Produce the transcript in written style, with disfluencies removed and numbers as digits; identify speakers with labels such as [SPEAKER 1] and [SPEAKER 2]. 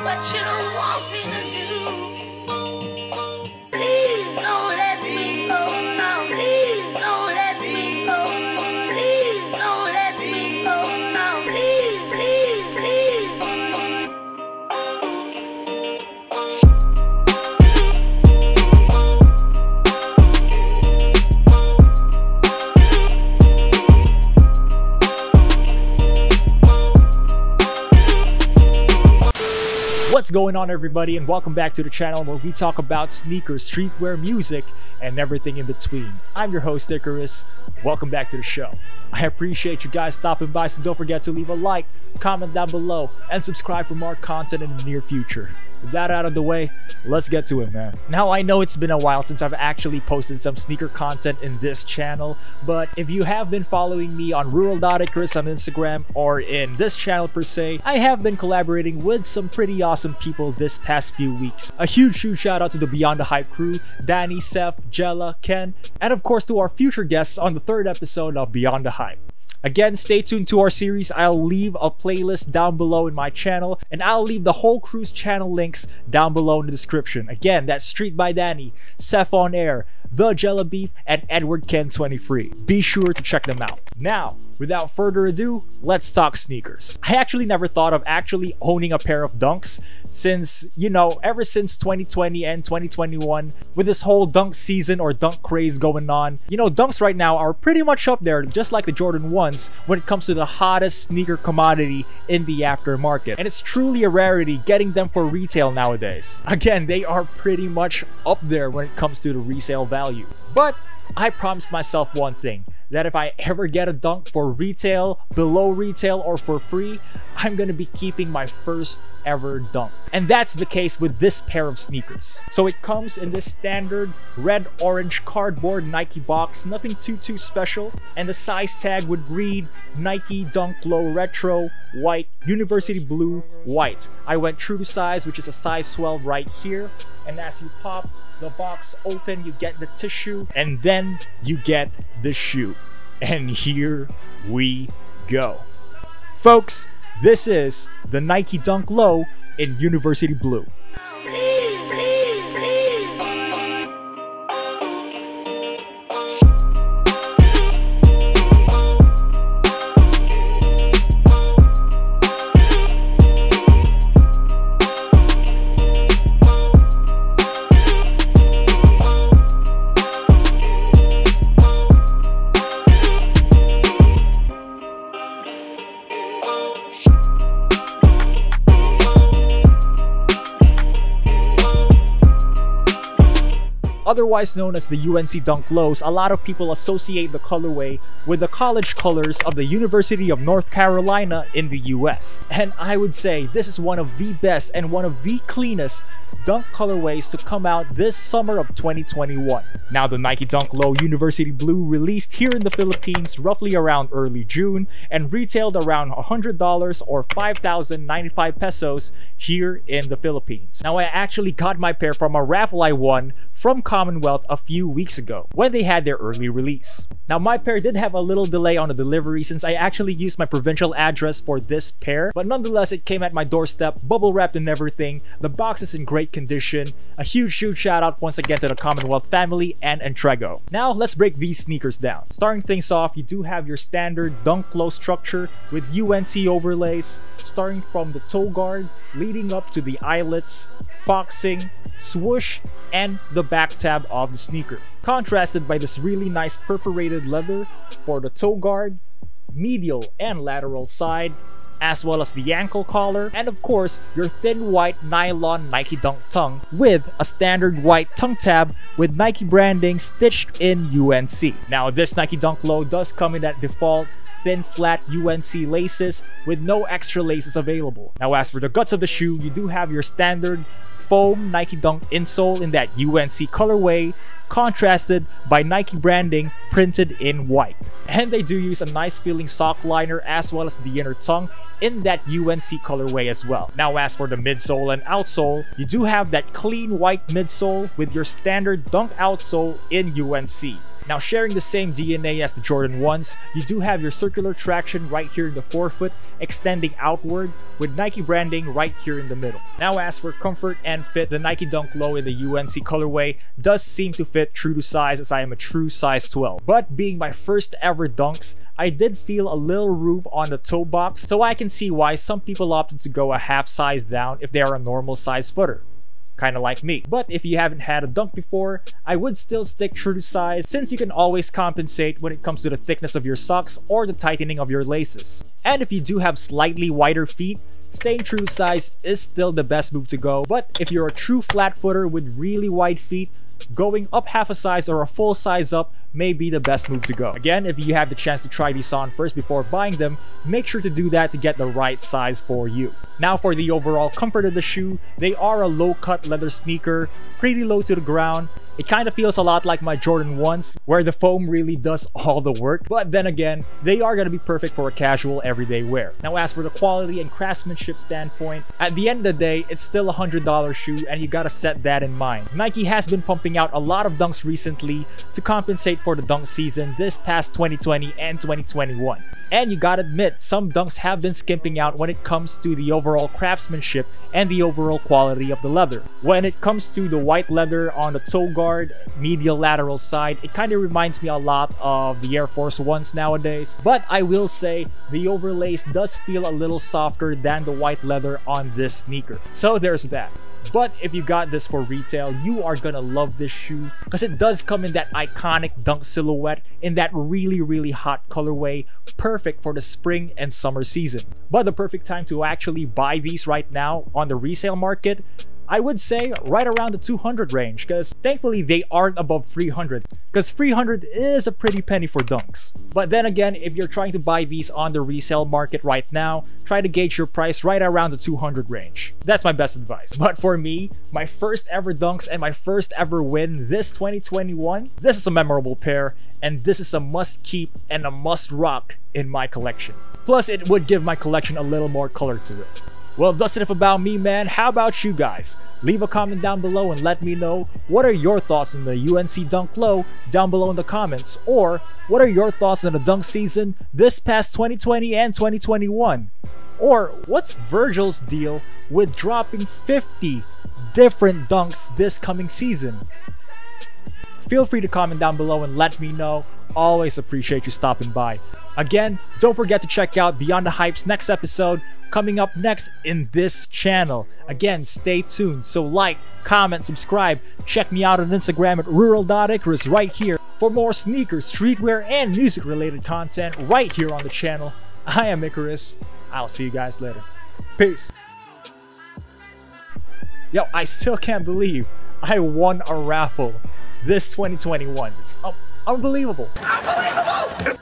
[SPEAKER 1] what you don't want me to do. Please don't let me go now. Please don't let me go. Please don't let me go now. Please, please, please.
[SPEAKER 2] What's going on, everybody, and welcome back to the channel where we talk about sneakers, streetwear, music, and everything in between. I'm your host, Icarus. Welcome back to the show. I appreciate you guys stopping by, so don't forget to leave a like, comment down below, and subscribe for more content in the near future. With that out of the way, let's get to it, man. Now, I know it's been a while since I've actually posted some sneaker content in this channel, but if you have been following me on rural.icarus on Instagram or in this channel per se, I have been collaborating with some pretty awesome people this past few weeks. A huge shout out to the Beyond the Hype crew, Danny, Seth, Jella, Ken, and of course to our future guests on the third episode of Beyond the Hype. Again, stay tuned to our series. I'll leave a playlist down below in my channel, and I'll leave the whole crew's channel links down below in the description. Again, that's Street by Danny, Seth on Air, The Jella Beef, and Edward Ken 23. Be sure to check them out. Now, without further ado, let's talk sneakers. I actually never thought of actually owning a pair of Dunks since, you know, ever since 2020 and 2021, with this whole dunk season or dunk craze going on, you know, Dunks right now are pretty much up there, just like the Jordan 1s, when it comes to the hottest sneaker commodity in the aftermarket. And it's truly a rarity getting them for retail nowadays. Again, they are pretty much up there when it comes to the resale value. But I promised myself one thing, that if I ever get a Dunk for retail, below retail, or for free, I'm gonna be keeping my first ever Dunk. And that's the case with this pair of sneakers. So it comes in this standard red-orange cardboard Nike box, nothing too special, and the size tag would read Nike Dunk Low Retro, white, University Blue, white. I went true to size, which is a size 12 right here, and as you pop the box open, you get the tissue, and then you get the shoe. And here we go. Folks, this is the Nike Dunk Low in University Blue.
[SPEAKER 1] Please, please, please.
[SPEAKER 2] Otherwise known as the UNC Dunk Lows, a lot of people associate the colorway with the college colors of the University of North Carolina in the US. And I would say this is one of the best and one of the cleanest Dunk colorways to come out this summer of 2021. Now, the Nike Dunk Low University Blue released here in the Philippines roughly around early June and retailed around $100 or 5,095 pesos here in the Philippines. Now, I actually got my pair from a raffle I won from Commonwealth a few weeks ago when they had their early release. Now, my pair did have a little delay on the delivery since I actually used my provincial address for this pair, but nonetheless it came at my doorstep, bubble wrapped and everything. The box is in great condition. A huge shout out once again to the Commonwealth family and Entrego. Now let's break these sneakers down. Starting things off, you do have your standard Dunk Low structure with UNC overlays, starting from the toe guard, leading up to the eyelets, foxing, swoosh, and the back tab of the sneaker. Contrasted by this really nice perforated leather for the toe guard, medial and lateral side, as well as the ankle collar, and of course your thin white nylon Nike Dunk tongue with a standard white tongue tab with Nike branding stitched in UNC. Now, this Nike Dunk Low does come in that default thin flat UNC laces with no extra laces available. Now, as for the guts of the shoe, you do have your standard foam Nike Dunk insole in that UNC colorway, contrasted by Nike branding printed in white. And they do use a nice feeling sock liner as well as the inner tongue in that UNC colorway as well. Now, as for the midsole and outsole, you do have that clean white midsole with your standard Dunk outsole in UNC. Now, sharing the same DNA as the Jordan 1s, you do have your circular traction right here in the forefoot, extending outward with Nike branding right here in the middle. Now, as for comfort and fit, the Nike Dunk Low in the UNC colorway does seem to fit true to size, as I am a true size 12. But being my first ever dunks, I did feel a little room on the toe box, so I can see why some people opted to go a half size down if they are a normal size footer. Kinda like me. But if you haven't had a dunk before, I would still stick true to size, since you can always compensate when it comes to the thickness of your socks or the tightening of your laces. And if you do have slightly wider feet, staying true to size is still the best move to go. But if you're a true flat footer with really wide feet, going up half a size or a full size up may be the best move to go. Again, if you have the chance to try these on first before buying them, make sure to do that to get the right size for you. Now for the overall comfort of the shoe, they are a low-cut leather sneaker, pretty low to the ground. It kind of feels a lot like my Jordan 1s, where the foam really does all the work, but then again, they are going to be perfect for a casual everyday wear. Now as for the quality and craftsmanship standpoint, at the end of the day, it's still a $100 shoe and you gotta set that in mind. Nike has been pumping out a lot of dunks recently to compensate for the dunk season this past 2020 and 2021. And you gotta admit, some dunks have been skimping out when it comes to the overall craftsmanship and the overall quality of the leather. When it comes to the white leather on the toe guard, medial lateral side, it kind of reminds me a lot of the Air Force Ones nowadays. But I will say, the overlace does feel a little softer than the white leather on this sneaker. So there's that. But if you got this for retail, you are gonna love this shoe because it does come in that iconic dunk silhouette in that really hot colorway, perfect for the spring and summer season. But the perfect time to actually buy these right now on the resale market, I would say right around the 200 range, because thankfully they aren't above 300, because 300 is a pretty penny for dunks. But then again, if you're trying to buy these on the resale market right now, try to gauge your price right around the 200 range. That's my best advice. But for me, my first ever dunks and my first ever win this 2021, this is a memorable pair, and this is a must keep and a must rock in my collection. Plus, it would give my collection a little more color to it. Well, that's enough about me, man. How about you guys? Leave a comment down below and let me know what are your thoughts on the UNC Dunk Low down below in the comments, or what are your thoughts on the dunk season this past 2020 and 2021? Or what's Virgil's deal with dropping 50 different dunks this coming season? Feel free to comment down below and let me know. Always appreciate you stopping by. Again, don't forget to check out Beyond the Hype's next episode coming up next in this channel. Again, stay tuned. So like, comment, subscribe. Check me out on Instagram at rural.icarus right here for more sneakers, streetwear, and music related content right here on the channel. I am Icarus. I'll see you guys later. Peace. Yo, I still can't believe I won a raffle this 2021. It's unbelievable. Unbelievable!